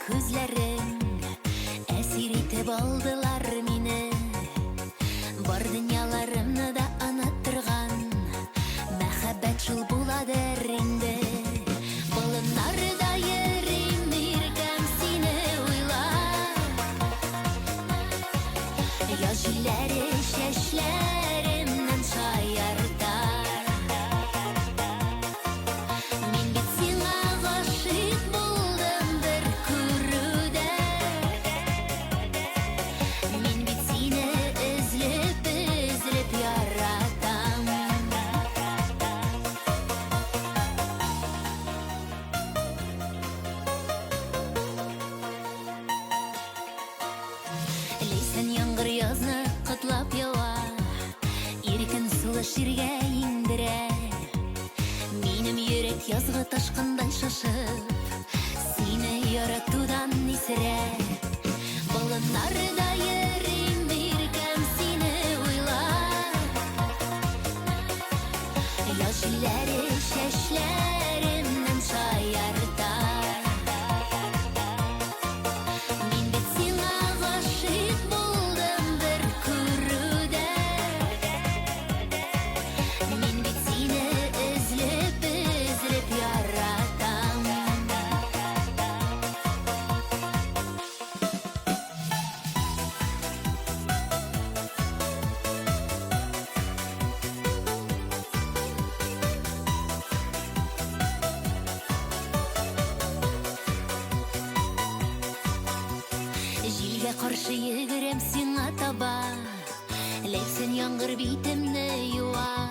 Күзләрің әсир итеп алдылар мине, бар дөньяларымны да оныттырган мәхәббәт шул буладыр инде. Болыннарда йөрим иркәм сине уйлап, яз җилләре чәчләремнән шаярта. Мин бит сиңа гашыйк булдым бер күрүдә, мин бит сине эзләп яратам. Лейсән яңгыр язны кытлап ява, иркен сулы ширгә иңдерә. Минем йөрәк язгы ташкындай шашып, сине яратудан исерә. Болыннарда йөрим иркәм сине уйлап, яз җилләре чәчләремнән шаярта. Мин бит сиңа гашыйк булдым бер күрүдә, мин бит сине эзләп яратам. Җилгә каршы йөгерәм сиңа таба, ләйсән яңгыр битемне юа.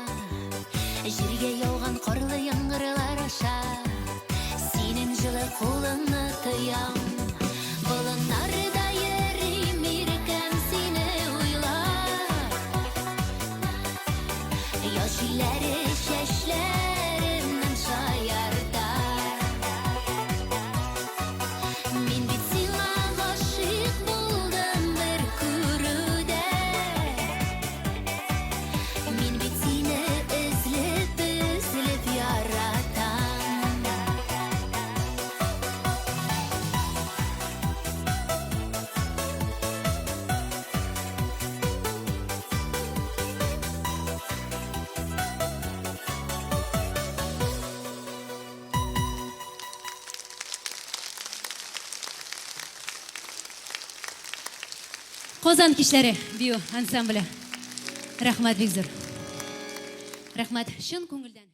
Җиргә яуган карлы яңгырлар аша синең җылы кулыңны тоям. Болыннарда йөрим иркәм сине уйлап, яз җилләре чәчләремнән шаярта. Мин бит сиңа гашыйк булдым бер күрүдә, мин бит сине эзләп яратам. Qozon kishlari biyo ansambli. Rahmat bek zo'r. Rahmat, shin ko'ngildan.